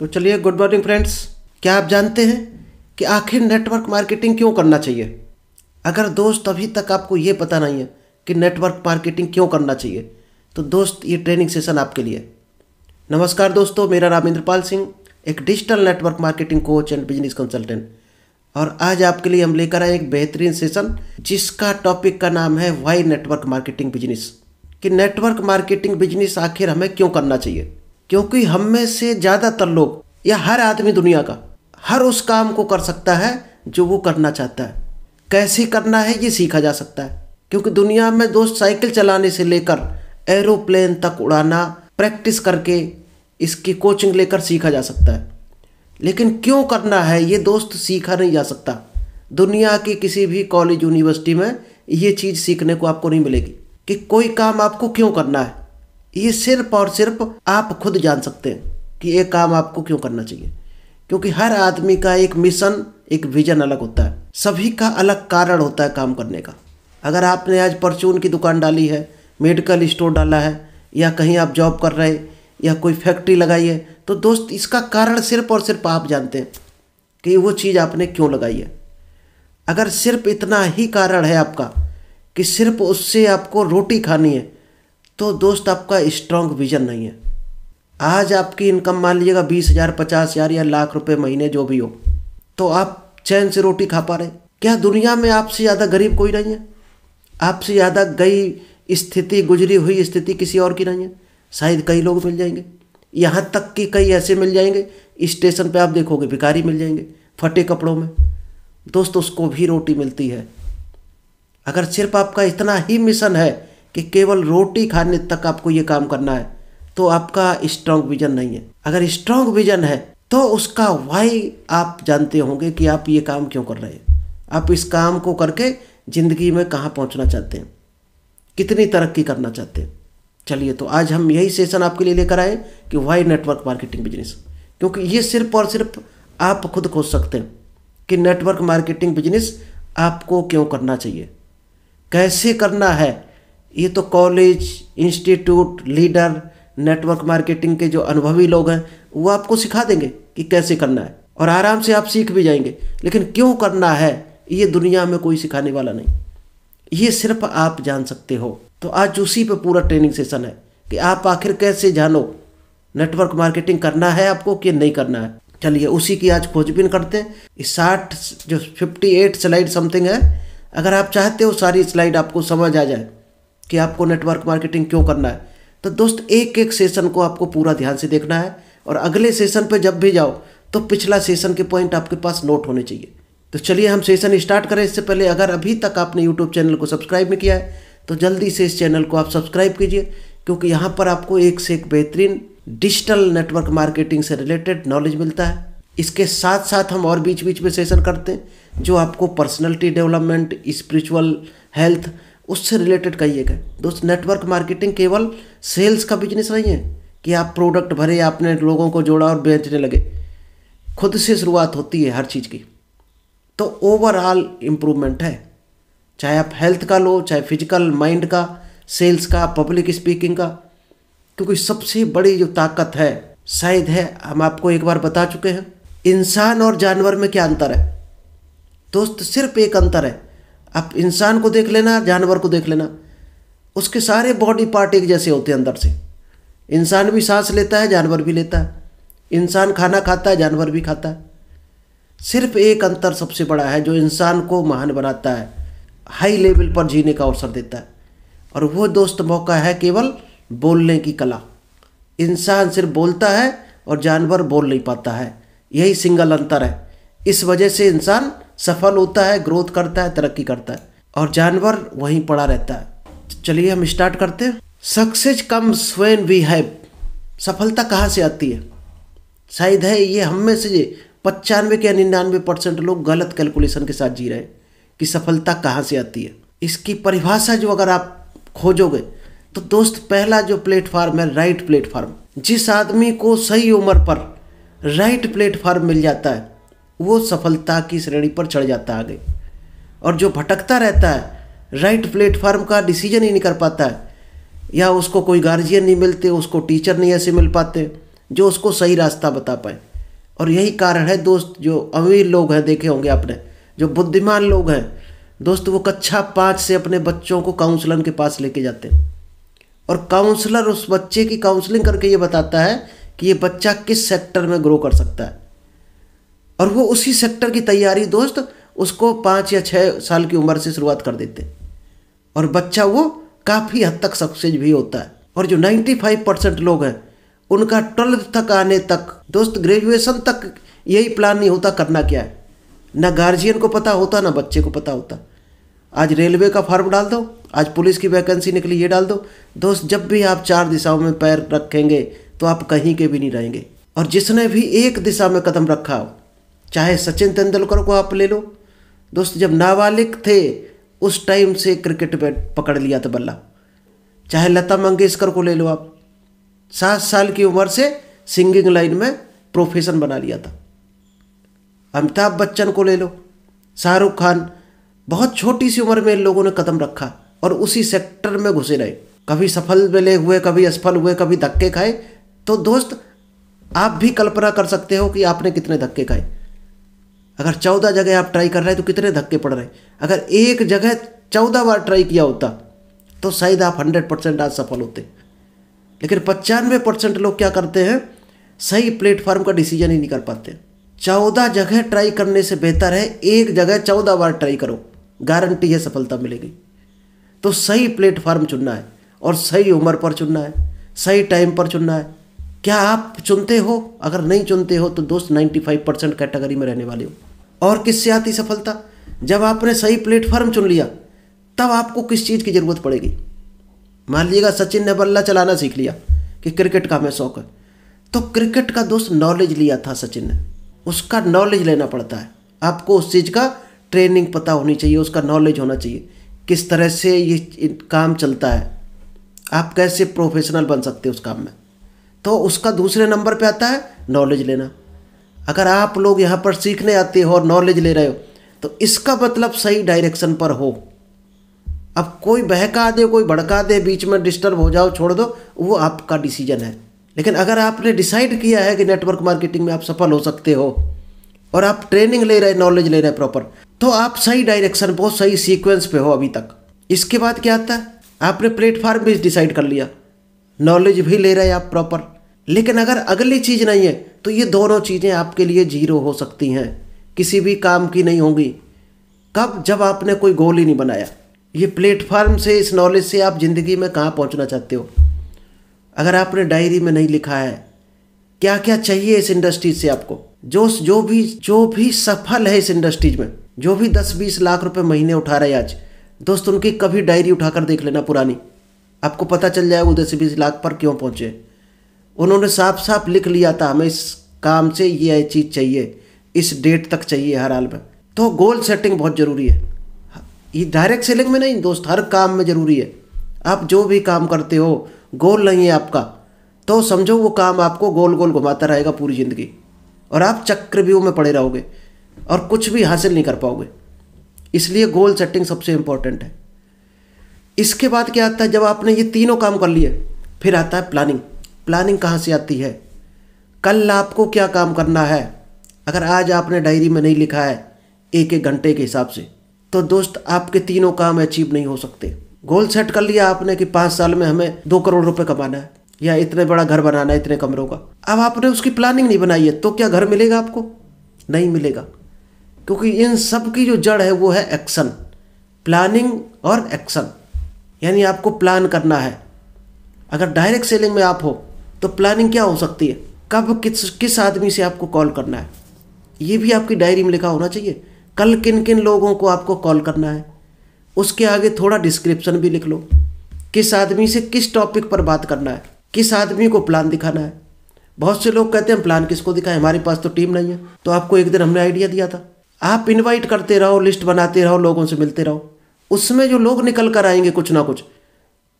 तो चलिए, good morning friends. क्या आप जानते हैं कि आखिर नेटवर्क मार्केटिंग क्यों करना चाहिए? अगर दोस्त अभी तक आपको ये पता नहीं है कि नेटवर्क मार्केटिंग क्यों करना चाहिए, तो दोस्त ये ट्रेनिंग सेशन आपके लिए। नमस्कार दोस्तों, मेरा नाम इंद्रपाल सिंह, एक digital network marketing coach and business consultant. और आज आपके लिए हम लेकर आए एक बेहतरीन सेशन जिसका टॉपिक का नाम है वाई नेटवर्क मार्केटिंग बिजनेस। कि नेटवर्क मार्केटिंग बिजनेस आखिर हमें क्यों करना चाहिए? क्योंकि हम में से ज़्यादातर लोग या हर आदमी दुनिया का हर उस काम को कर सकता है जो वो करना चाहता है। कैसे करना है ये सीखा जा सकता है, क्योंकि दुनिया में दोस्त साइकिल चलाने से लेकर एरोप्लेन तक उड़ाना प्रैक्टिस करके इसकी कोचिंग लेकर सीखा जा सकता है। लेकिन क्यों करना है ये दोस्त सीखा नहीं जा सकता। दुनिया की किसी भी कॉलेज यूनिवर्सिटी में ये चीज़ सीखने को आपको नहीं मिलेगी कि कोई काम आपको क्यों करना है। ये सिर्फ और सिर्फ आप खुद जान सकते हैं कि ये काम आपको क्यों करना चाहिए। क्योंकि हर आदमी का एक मिशन, एक विजन अलग होता है। सभी का अलग कारण होता है काम करने का। अगर आपने आज परचून की दुकान डाली है, मेडिकल स्टोर डाला है, या कहीं आप जॉब कर रहे या कोई फैक्ट्री लगाई है, तो दोस्त इसका कारण सिर्फ और सिर्फ आप जानते हैं कि वो चीज़ आपने क्यों लगाई है। अगर सिर्फ इतना ही कारण है आपका कि सिर्फ उससे आपको रोटी खानी है, तो दोस्त आपका स्ट्रॉन्ग विजन नहीं है। आज आपकी इनकम मान लीजिएगा 20,000, 50,000 या लाख रुपए महीने जो भी हो, तो आप चैन से रोटी खा पा रहे? क्या दुनिया में आपसे ज़्यादा गरीब कोई नहीं है? आपसे ज़्यादा गई स्थिति, गुजरी हुई स्थिति किसी और की नहीं है? शायद कई लोग मिल जाएंगे, यहाँ तक कि कई ऐसे मिल जाएंगे, स्टेशन पे आप देखोगे भिखारी मिल जाएंगे फटे कपड़ों में। दोस्त उसको भी रोटी मिलती है। अगर सिर्फ आपका इतना ही मिशन है कि केवल रोटी खाने तक आपको ये काम करना है, तो आपका स्ट्रॉन्ग विजन नहीं है। अगर स्ट्रॉन्ग विजन है तो उसका वाई आप जानते होंगे कि आप ये काम क्यों कर रहे हैं। आप इस काम को करके ज़िंदगी में कहाँ पहुँचना चाहते हैं, कितनी तरक्की करना चाहते हैं। चलिए, तो आज हम यही सेशन आपके लिए लेकर आए कि वाई नेटवर्क मार्केटिंग बिजनेस। क्योंकि ये सिर्फ और सिर्फ आप खुद खोज सकते हैं कि नेटवर्क मार्केटिंग बिजनेस आपको क्यों करना चाहिए, कैसे करना है। ये तो college, institute, leader, network marketing के जो अनुभवी लोग हैं वो आपको सिखा देंगे कि कैसे करना है, और आराम से आप सीख भी जाएंगे। लेकिन क्यों करना है ये दुनिया में कोई सिखाने वाला नहीं, ये सिर्फ आप जान सकते हो। तो आज उसी पे पूरा ट्रेनिंग सेशन है कि आप आखिर कैसे जानो नेटवर्क मार्केटिंग करना है आपको कि नहीं करना है। चलिए, उसी की आज खोजबीन करते हैं। इस 58 स्लाइड समथिंग है। अगर आप चाहते हो सारी स्लाइड आपको समझ आ जाए कि आपको नेटवर्क मार्केटिंग क्यों करना है, तो दोस्त एक एक सेशन को आपको पूरा ध्यान से देखना है। और अगले सेशन पे जब भी जाओ तो पिछला सेशन के पॉइंट आपके पास नोट होने चाहिए। तो चलिए हम सेशन स्टार्ट करें। इससे पहले अगर अभी तक आपने यूट्यूब चैनल को सब्सक्राइब नहीं किया है, तो जल्दी से इस चैनल को आप सब्सक्राइब कीजिए, क्योंकि यहाँ पर आपको एक से एक बेहतरीन डिजिटल नेटवर्क मार्केटिंग से रिलेटेड नॉलेज मिलता है। इसके साथ साथ हम और बीच बीच में सेशन करते हैं जो आपको पर्सनैलिटी डेवलपमेंट, स्पिरिचुअल हेल्थ, उससे रिलेटेड कहिएगा। दोस्त, नेटवर्क मार्केटिंग केवल सेल्स का बिजनेस नहीं है कि आप प्रोडक्ट भरे, आपने लोगों को जोड़ा और बेचने लगे। खुद से शुरुआत होती है हर चीज़ की। तो ओवरऑल इम्प्रूवमेंट है, चाहे आप हेल्थ का लो, चाहे फिजिकल, माइंड का, सेल्स का, पब्लिक स्पीकिंग का। क्योंकि सबसे बड़ी जो ताकत है, शायद है, हम आपको एक बार बता चुके हैं, इंसान और जानवर में क्या अंतर है दोस्त? सिर्फ एक अंतर है। आप इंसान को देख लेना, जानवर को देख लेना, उसके सारे बॉडी पार्ट एक जैसे होते हैं अंदर से। इंसान भी सांस लेता है, जानवर भी लेता है। इंसान खाना खाता है, जानवर भी खाता है। सिर्फ एक अंतर सबसे बड़ा है जो इंसान को महान बनाता है, हाई लेवल पर जीने का अवसर देता है, और वो दोस्त मौका है केवल बोलने की कला। इंसान सिर्फ बोलता है और जानवर बोल नहीं पाता है। यही सिंगल अंतर है। इस वजह से इंसान सफल होता है, ग्रोथ करता है, तरक्की करता है, और जानवर वहीं पड़ा रहता है। चलिए हम स्टार्ट करते हैं। Success comes when we have. सफलता कहाँ से आती है? शायद है ये हम में से 95 या 99% लोग गलत कैलकुलेशन के साथ जी रहे हैं कि सफलता कहाँ से आती है। इसकी परिभाषा जो अगर आप खोजोगे तो दोस्त, पहला जो प्लेटफार्म है, राइट प्लेटफार्म। जिस आदमी को सही उम्र पर राइट प्लेटफार्म मिल जाता है वो सफलता की श्रेणी पर चढ़ जाता है आगे। और जो भटकता रहता है, राइट प्लेटफार्म का डिसीजन ही नहीं कर पाता है, या उसको कोई गार्जियन नहीं मिलते, उसको टीचर नहीं ऐसे मिल पाते, जो उसको सही रास्ता बता पाए। और यही कारण है दोस्त, जो अमीर लोग हैं देखे होंगे आपने, जो बुद्धिमान लोग हैं दोस्त, वो कक्षा 5 से अपने बच्चों को काउंसलर के पास लेके जाते हैं और काउंसलर उस बच्चे की काउंसलिंग करके ये बताता है कि ये बच्चा किस सेक्टर में ग्रो कर सकता है, और वो उसी सेक्टर की तैयारी दोस्त उसको 5 या 6 साल की उम्र से शुरुआत कर देते हैं और बच्चा वो काफ़ी हद तक सक्सेस भी होता है। और जो 95% लोग हैं उनका 12th तक आने तक दोस्त, ग्रेजुएशन तक यही प्लान नहीं होता करना क्या है। ना गार्जियन को पता होता, ना बच्चे को पता होता। आज रेलवे का फॉर्म डाल दो, आज पुलिस की वैकेंसी निकली ये डाल दो दोस्त, जब भी आप 4 दिशाओं में पैर रखेंगे तो आप कहीं के भी नहीं रहेंगे। और जिसने भी एक दिशा में कदम रखा हो, चाहे सचिन तेंदुलकर को आप ले लो दोस्त, जब नाबालिग थे उस टाइम से क्रिकेट में पकड़ लिया था बल्ला। चाहे लता मंगेशकर को ले लो आप, 7 साल की उम्र से सिंगिंग लाइन में प्रोफेशन बना लिया था। अमिताभ बच्चन को ले लो, शाहरुख खान, बहुत छोटी सी उम्र में इन लोगों ने कदम रखा और उसी सेक्टर में घुसे रहे। कभी सफल मिले हुए, कभी असफल हुए, कभी धक्के खाए। तो दोस्त आप भी कल्पना कर सकते हो कि आपने कितने धक्के खाए। अगर 14 जगह आप ट्राई कर रहे हैं तो कितने धक्के पड़ रहे हैं। अगर एक जगह 14 बार ट्राई किया होता तो शायद आप 100% आज सफल होते। लेकिन 95% लोग क्या करते हैं, सही प्लेटफॉर्म का डिसीजन ही नहीं कर पाते। 14 जगह ट्राई करने से बेहतर है एक जगह 14 बार ट्राई करो, गारंटी है सफलता मिलेगी। तो सही प्लेटफॉर्म चुनना है और सही उम्र पर चुनना है, सही टाइम पर चुनना है। क्या आप चुनते हो? अगर नहीं चुनते हो तो दोस्त 95% कैटेगरी में रहने वाले हो। और किससे आती सफलता? जब आपने सही प्लेटफॉर्म चुन लिया तब आपको किस चीज़ की ज़रूरत पड़ेगी। मान लीजिएगा सचिन ने बल्ला चलाना सीख लिया कि क्रिकेट का हमें शौक है, तो क्रिकेट का दोस्त नॉलेज लिया था सचिन ने, उसका नॉलेज लेना पड़ता है। आपको उस चीज़ का ट्रेनिंग पता होनी चाहिए, उसका नॉलेज होना चाहिए, किस तरह से ये काम चलता है, आप कैसे प्रोफेशनल बन सकते हो उस काम में। तो उसका दूसरे नंबर पे आता है नॉलेज लेना। अगर आप लोग यहाँ पर सीखने आते हो और नॉलेज ले रहे हो तो इसका मतलब सही डायरेक्शन पर हो। अब कोई बहका दे, कोई भड़का दे, बीच में डिस्टर्ब हो जाओ, छोड़ दो, वो आपका डिसीजन है। लेकिन अगर आपने डिसाइड किया है कि नेटवर्क मार्केटिंग में आप सफल हो सकते हो और आप ट्रेनिंग ले रहे, नॉलेज ले रहे प्रॉपर, तो आप सही डायरेक्शन, बहुत सही सीक्वेंस पे हो अभी तक। इसके बाद क्या आता है, आपने प्लेटफॉर्म भी डिसाइड कर लिया, नॉलेज भी ले रहे आप प्रॉपर। लेकिन अगर अगली चीज़ नहीं है तो ये दोनों चीज़ें आपके लिए जीरो हो सकती हैं, किसी भी काम की नहीं होंगी। कब? जब आपने कोई गोल ही नहीं बनाया। ये प्लेटफॉर्म से, इस नॉलेज से आप ज़िंदगी में कहाँ पहुँचना चाहते हो, अगर आपने डायरी में नहीं लिखा है क्या क्या चाहिए इस इंडस्ट्री से आपको, जो भी सफल है इस इंडस्ट्रीज में, जो भी 10-20 लाख रुपए महीने उठा रहे आज दोस्त, उनकी कभी डायरी उठाकर देख लेना पुरानी, आपको पता चल जाएगा वो 10-20 लाख पर क्यों पहुँचे। उन्होंने साफ साफ लिख लिया था हमें इस काम से ये चीज़ चाहिए, इस डेट तक चाहिए हर हाल में। तो गोल सेटिंग बहुत ज़रूरी है। ये डायरेक्ट सेलिंग में नहीं दोस्त, हर काम में ज़रूरी है। आप जो भी काम करते हो, गोल नहीं है आपका तो समझो वो काम आपको गोल गोल घुमाता रहेगा पूरी ज़िंदगी और आप चक्रव्यूह में पड़े रहोगे और कुछ भी हासिल नहीं कर पाओगे। इसलिए गोल सेटिंग सबसे इम्पोर्टेंट है। इसके बाद क्या आता है, जब आपने ये तीनों काम कर लिए फिर आता है प्लानिंग। प्लानिंग कहाँ से आती है? कल आपको क्या काम करना है, अगर आज आपने डायरी में नहीं लिखा है 1-1 घंटे के हिसाब से, तो दोस्त आपके तीनों काम अचीव नहीं हो सकते। गोल सेट कर लिया आपने कि 5 साल में हमें 2 करोड़ रुपए कमाना है या इतने बड़ा घर बनाना है, इतने कमरों का। अब आपने उसकी प्लानिंग नहीं बनाई है तो क्या घर मिलेगा आपको? नहीं मिलेगा, क्योंकि इन सब की जो जड़ है वो है एक्शन, प्लानिंग और एक्शन। यानी आपको प्लान करना है। अगर डायरेक्ट सेलिंग में आप हो तो प्लानिंग क्या हो सकती है, कब किस आदमी से आपको कॉल करना है, ये भी आपकी डायरी में लिखा होना चाहिए। कल किन किन लोगों को आपको कॉल करना है, उसके आगे थोड़ा डिस्क्रिप्शन भी लिख लो, किस आदमी से किस टॉपिक पर बात करना है, किस आदमी को प्लान दिखाना है। बहुत से लोग कहते हैं प्लान किसको दिखाएं, हमारे पास तो टीम नहीं है। तो आपको एक दिन हमने आइडिया दिया था, आप इनवाइट करते रहो, लिस्ट बनाते रहो, लोगों से मिलते रहो, उसमें जो लोग निकल कर आएंगे कुछ ना कुछ,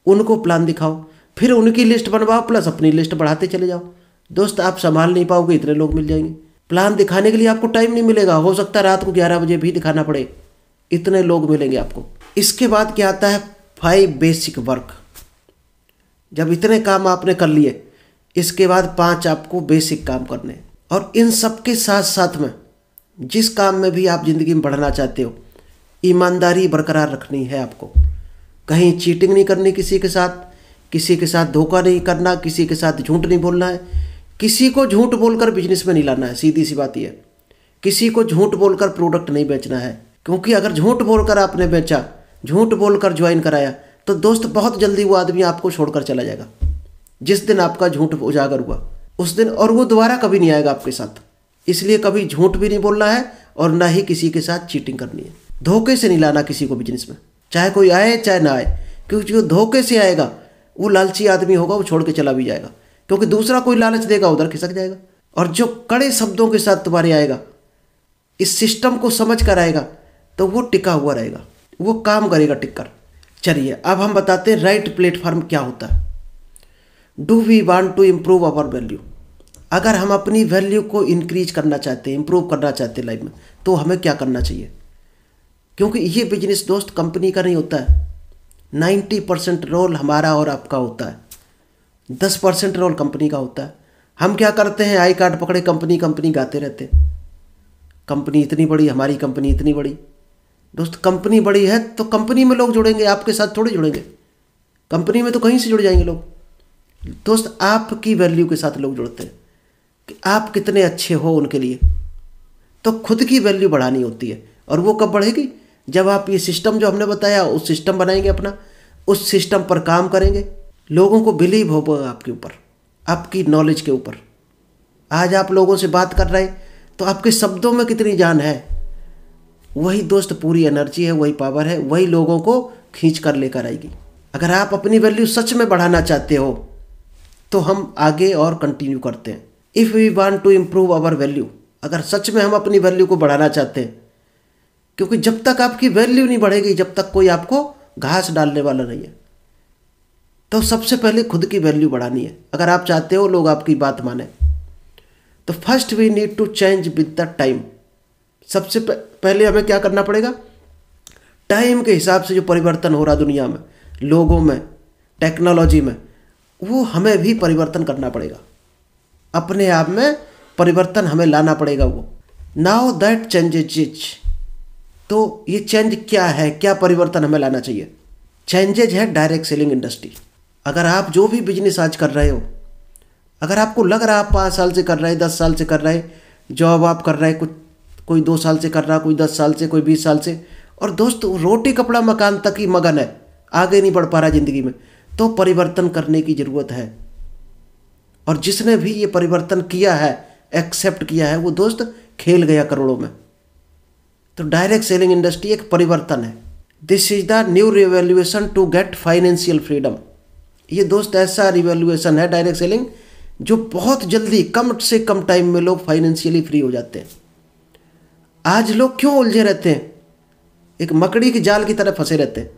उनको प्लान दिखाओ, फिर उनकी लिस्ट बनवाओ, प्लस अपनी लिस्ट बढ़ाते चले जाओ। दोस्त आप संभाल नहीं पाओगे, इतने लोग मिल जाएंगे। प्लान दिखाने के लिए आपको टाइम नहीं मिलेगा, हो सकता है रात को 11 बजे भी दिखाना पड़े, इतने लोग मिलेंगे आपको। इसके बाद क्या आता है, 5 बेसिक वर्क। जब इतने काम आपने कर लिए, इसके बाद 5 आपको बेसिक काम करने हैं। और इन सब के साथ साथ में जिस काम में भी आप ज़िंदगी में बढ़ना चाहते हो, ईमानदारी बरकरार रखनी है आपको। कहीं चीटिंग नहीं करनी किसी के साथ धोखा नहीं करना, किसी के साथ झूठ नहीं बोलना है, किसी को झूठ बोलकर बिजनेस में नहीं लाना है। सीधी सी बात यह है, किसी को झूठ बोलकर प्रोडक्ट नहीं बेचना है। क्योंकि अगर झूठ बोलकर आपने बेचा, झूठ बोलकर ज्वाइन कराया, तो दोस्त बहुत जल्दी वो आदमी आपको छोड़कर चला जाएगा। जिस दिन आपका झूठ उजागर हुआ उस दिन, और वो दोबारा कभी नहीं आएगा आपके साथ। इसलिए कभी झूठ भी नहीं बोलना है और ना ही किसी के साथ चीटिंग करनी है। धोखे से नहीं लाना किसी को बिजनेस में, चाहे कोई आए चाहे ना आए। क्योंकि जो धोखे से आएगा वो लालची आदमी होगा, वो छोड़ के चला भी जाएगा। क्योंकि दूसरा कोई लालच देगा, उधर खिसक जाएगा। और जो कड़े शब्दों के साथ तुम्हारे आएगा, इस सिस्टम को समझ कर आएगा, तो वो टिका हुआ रहेगा, वो काम करेगा टिक कर। चलिए अब हम बताते हैं राइट प्लेटफॉर्म क्या होता है। Do we want to improve our value. अगर हम अपनी वैल्यू को इंक्रीज करना चाहते हैं, इम्प्रूव करना चाहते हैं लाइफ में, तो हमें क्या करना चाहिए। क्योंकि ये बिजनेस दोस्त कंपनी का नहीं होता है। 90% रोल हमारा और आपका होता है, 10% रोल कंपनी का होता है। हम क्या करते हैं, आई कार्ड पकड़े कंपनी कंपनी गाते रहते हैं। कंपनी इतनी बड़ी, हमारी कंपनी इतनी बड़ी। दोस्त कंपनी बड़ी है तो कंपनी में लोग जुड़ेंगे, आपके साथ थोड़ी जुड़ेंगे। कंपनी में तो कहीं से जुड़ जाएंगे लोग। दोस्त आपकी वैल्यू के साथ लोग जुड़ते हैं कि आप कितने अच्छे हो उनके लिए। तो खुद की वैल्यू बढ़ानी होती है। और वो कब बढ़ेगी, जब आप ये सिस्टम जो हमने बताया उस सिस्टम बनाएंगे अपना, उस सिस्टम पर काम करेंगे, लोगों को बिलीव होगा आपके ऊपर, आपकी नॉलेज के ऊपर। आज आप लोगों से बात कर रहे हैं तो आपके शब्दों में कितनी जान है। वही दोस्त पूरी एनर्जी है, वही पावर है, वही लोगों को खींच कर लेकर आएगी। अगर आप अपनी वैल्यू सच में बढ़ाना चाहते हो तो हम आगे और कंटिन्यू करते हैं। If we want to improve our value, अगर सच में हम अपनी वैल्यू को बढ़ाना चाहते हैं, क्योंकि जब तक आपकी वैल्यू नहीं बढ़ेगी, जब तक कोई आपको घास डालने वाला नहीं है। तो सबसे पहले खुद की वैल्यू बढ़ानी है। अगर आप चाहते हो लोग आपकी बात माने, तो first we need to change with the time. सबसे पहले हमें क्या करना पड़ेगा, टाइम के हिसाब से जो परिवर्तन हो रहा दुनिया में, लोगों में, टेक्नोलॉजी में, वो हमें भी परिवर्तन करना पड़ेगा। अपने आप में परिवर्तन हमें लाना पड़ेगा। वो नाउ दैट चेंजेज। तो ये चेंज क्या है, क्या परिवर्तन हमें लाना चाहिए। चेंजेज है डायरेक्ट सेलिंग इंडस्ट्री। अगर आप जो भी बिजनेस आज कर रहे हो, अगर आपको लग रहा है आप 5 साल से कर रहे हैं, 10 साल से कर रहे हैं, जॉब आप कर रहे हैं, कोई 2 साल से कर रहा, कोई 10 साल से, कोई 20 साल से, और दोस्त रोटी कपड़ा मकान तक ही मगन है, आगे नहीं बढ़ पा रहा ज़िंदगी में, तो परिवर्तन करने की ज़रूरत है। और जिसने भी ये परिवर्तन किया है, एक्सेप्ट किया है, वो दोस्त खेल गया करोड़ों में। तो डायरेक्ट सेलिंग इंडस्ट्री एक परिवर्तन है। This is the new revaluation to get financial freedom. ये दोस्त ऐसा रिवैल्यूएशन है डायरेक्ट सेलिंग, जो बहुत जल्दी, कम से कम टाइम में लोग फाइनेंशियली फ्री हो जाते हैं। आज लोग क्यों उलझे रहते हैं, एक मकड़ी की जाल की तरह फंसे रहते हैं,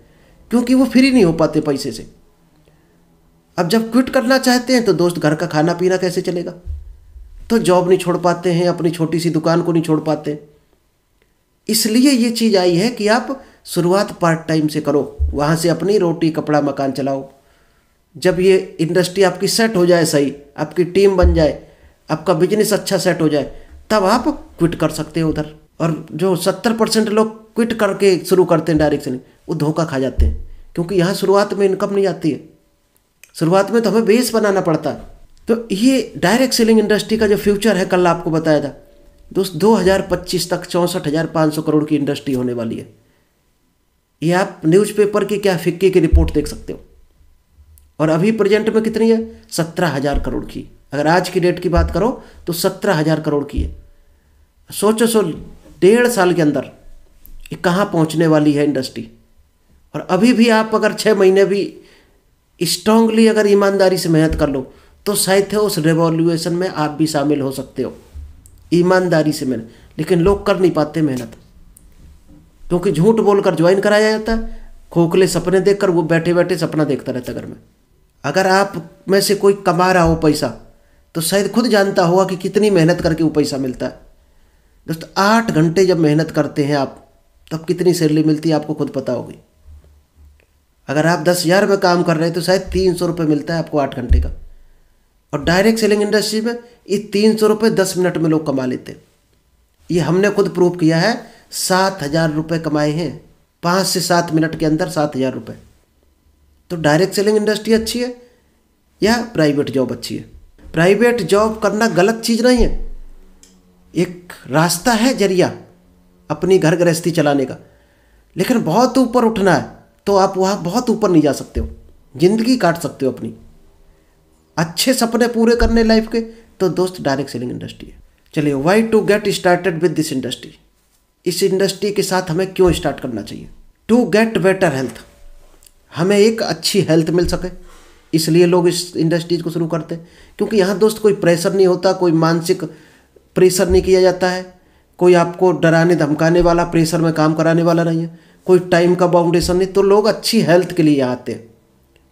क्योंकि वो फ्री नहीं हो पाते पैसे से। अब जब क्विट करना चाहते हैं तो दोस्त घर का खाना पीना कैसे चलेगा, तो जॉब नहीं छोड़ पाते हैं, अपनी छोटी सी दुकान को नहीं छोड़ पाते। इसलिए ये चीज़ आई है कि आप शुरुआत पार्ट टाइम से करो, वहाँ से अपनी रोटी कपड़ा मकान चलाओ। जब ये इंडस्ट्री आपकी सेट हो जाए, सही आपकी टीम बन जाए, आपका बिजनेस अच्छा सेट हो जाए, तब आप क्विट कर सकते हो उधर। और जो 70% लोग क्विट करके शुरू करते हैं डायरेक्ट सेलिंग, वो धोखा खा जाते हैं। क्योंकि यहाँ शुरुआत में इनकम नहीं आती है, शुरुआत में तो हमें बेस बनाना पड़ता है। तो ये डायरेक्ट सेलिंग इंडस्ट्री का जो फ्यूचर है, कल आपको बताया था दोस्त, 2025 तक 64,500 करोड़ की इंडस्ट्री होने वाली है। ये आप न्यूज़पेपर की क्या फिक्की की रिपोर्ट देख सकते हो। और अभी प्रेजेंट में कितनी है, 17,000 करोड़ की। अगर आज की डेट की बात करो तो 17,000 करोड़ की है। सोचो 1.5 साल के अंदर ये कहाँ पहुँचने वाली है इंडस्ट्री। और अभी भी आप अगर 6 महीने भी स्ट्रांगली अगर ईमानदारी से मेहनत कर लो, तो शायद उस रिवॉल्यूशन में आप भी शामिल हो सकते हो, ईमानदारी से मेहनत। लेकिन लोग कर नहीं पाते मेहनत, क्योंकि झूठ बोलकर ज्वाइन कराया जाता है, खोखले सपने देखकर वो बैठे बैठे सपना देखता रहता घर में। अगर आप में से कोई कमा रहा हो पैसा, तो शायद खुद जानता होगा कि कितनी मेहनत करके वो पैसा मिलता है। दोस्तों 8 घंटे जब मेहनत करते हैं आप, तब कितनी सैलरी मिलती है आपको खुद पता होगी। अगर आप 10,000 में काम कर रहे हैं तो शायद 300 रुपये मिलता है आपको 8 घंटे का। और डायरेक्ट सेलिंग इंडस्ट्री में ये 300 रुपये 10 मिनट में लोग कमा लेते हैं। ये हमने खुद प्रूव किया है। 7,000 रुपये कमाए हैं 5 से 7 मिनट के अंदर, 7,000 रुपये। तो डायरेक्ट सेलिंग इंडस्ट्री अच्छी है या प्राइवेट जॉब अच्छी है? प्राइवेट जॉब करना गलत चीज़ नहीं है, एक रास्ता है, जरिया अपनी घर गृहस्थी चलाने का। लेकिन बहुत ऊपर उठना है तो आप वहाँ बहुत ऊपर नहीं जा सकते हो, ज़िंदगी काट सकते हो अपनी। अच्छे सपने पूरे करने लाइफ के तो दोस्त डायरेक्ट सेलिंग इंडस्ट्री है। चलिए, why to get started with this industry, इस इंडस्ट्री के साथ हमें क्यों स्टार्ट करना चाहिए? टू गेट बेटर हेल्थ, हमें एक अच्छी हेल्थ मिल सके, इसलिए लोग इस इंडस्ट्रीज को शुरू करते हैं। क्योंकि यहाँ दोस्त कोई प्रेशर नहीं होता, कोई मानसिक प्रेशर नहीं किया जाता है, कोई आपको डराने धमकाने वाला, प्रेशर में काम कराने वाला नहीं है, कोई टाइम का बाउंडेशन नहीं। तो लोग अच्छी हेल्थ के लिए यहाँ आते हैं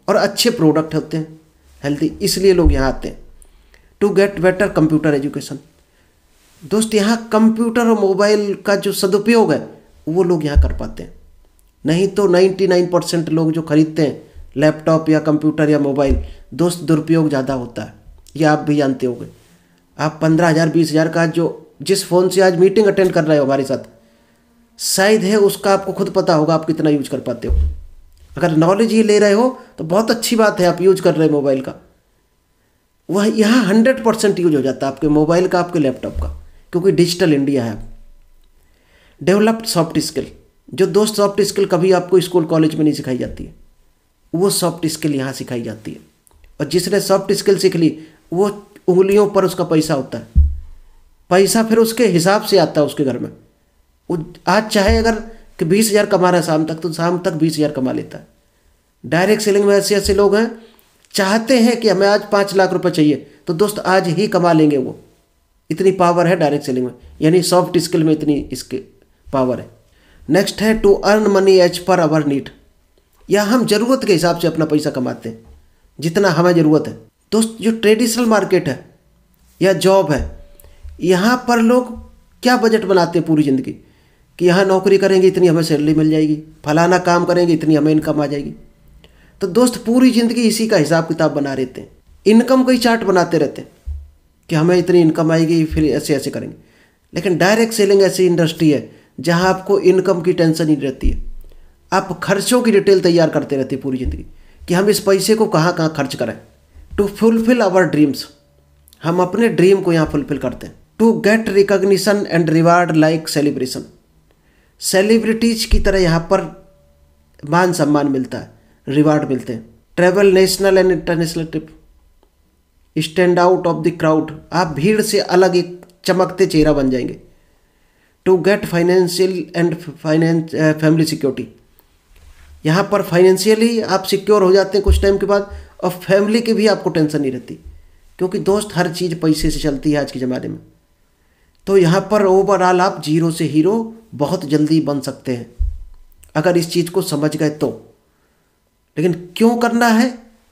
और अच्छे प्रोडक्ट होते हैं हेल्थी, इसलिए लोग यहाँ आते हैं। To get better computer education, दोस्त यहाँ कंप्यूटर और मोबाइल का जो सदुपयोग है वो लोग यहाँ कर पाते हैं। नहीं तो 99% लोग जो खरीदते हैं लैपटॉप या कंप्यूटर या मोबाइल, दोस्त दुरुपयोग ज़्यादा होता है, ये आप भी जानते होंगे। आप 15,000 20,000 का जो जिस फ़ोन से आज मीटिंग अटेंड कर रहे हो हमारे साथ, शायद है उसका आपको खुद पता होगा आप कितना यूज कर पाते हो। अगर नॉलेज ही ले रहे हो तो बहुत अच्छी बात है, आप यूज कर रहे हैं मोबाइल का। वह यहाँ 100% यूज हो जाता है आपके मोबाइल का, आपके लैपटॉप का, क्योंकि डिजिटल इंडिया है। डेवलप्ड सॉफ्ट स्किल, जो दोस्त सॉफ्ट स्किल कभी आपको स्कूल कॉलेज में नहीं सिखाई जाती है, वो सॉफ्ट स्किल यहाँ सिखाई जाती है। और जिसने सॉफ्ट स्किल सीख ली वो उंगलियों पर उसका पैसा होता है, पैसा फिर उसके हिसाब से आता है उसके घर में। वो आज चाहे अगर कि 20,000 कमा रहा है शाम तक, तो शाम तक 20,000 कमा लेता है। डायरेक्ट सेलिंग में ऐसे ऐसे लोग हैं, चाहते हैं कि हमें आज 5 लाख रुपए चाहिए, तो दोस्त आज ही कमा लेंगे वो। इतनी पावर है डायरेक्ट सेलिंग में, यानी सॉफ्ट स्किल में इतनी इसके पावर है। नेक्स्ट है to earn money as per our need, या हम ज़रूरत के हिसाब से अपना पैसा कमाते हैं जितना हमें ज़रूरत है। दोस्त जो ट्रेडिशनल मार्केट है या जॉब है, यहाँ पर लोग क्या बजट बनाते हैं पूरी ज़िंदगी कि यहाँ नौकरी करेंगे इतनी हमें सैलरी मिल जाएगी, फलाना काम करेंगे इतनी हमें इनकम आ जाएगी। तो दोस्त पूरी ज़िंदगी इसी का हिसाब किताब बना रहते हैं, इनकम का ही चार्ट बनाते रहते हैं कि हमें इतनी इनकम आएगी, फिर ऐसे ऐसे करेंगे। लेकिन डायरेक्ट सेलिंग ऐसी इंडस्ट्री है जहाँ आपको इनकम की टेंशन नहीं रहती है, आप खर्चों की डिटेल तैयार करते रहते हैं पूरी ज़िंदगी कि हम इस पैसे को कहाँ कहाँ खर्च करें। टू फुलफिल आवर ड्रीम्स, हम अपने ड्रीम को यहाँ फुलफिल करते हैं। To get recognition and reward like celebration, celebrities की तरह यहाँ पर मान सम्मान मिलता है, रिवार्ड मिलते हैं। Travel national and international trip, stand out of the crowd, आप भीड़ से अलग एक चमकते चेहरा बन जाएंगे। To get financial and family security, यहाँ पर फाइनेंशियली आप सिक्योर हो जाते हैं कुछ टाइम के बाद, और फैमिली की भी आपको टेंशन नहीं रहती, क्योंकि दोस्त हर चीज़ पैसे से चलती है आज के ज़माने में। तो यहाँ पर ओवरऑल आप जीरो से हीरो बहुत जल्दी बन सकते हैं अगर इस चीज़ को समझ गए तो। लेकिन क्यों करना है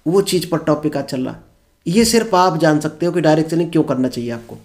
वो चीज़ पर टॉपिक आज चल रहा है, ये सिर्फ आप जान सकते हो कि डायरेक्ट सेलिंग क्यों करना चाहिए आपको।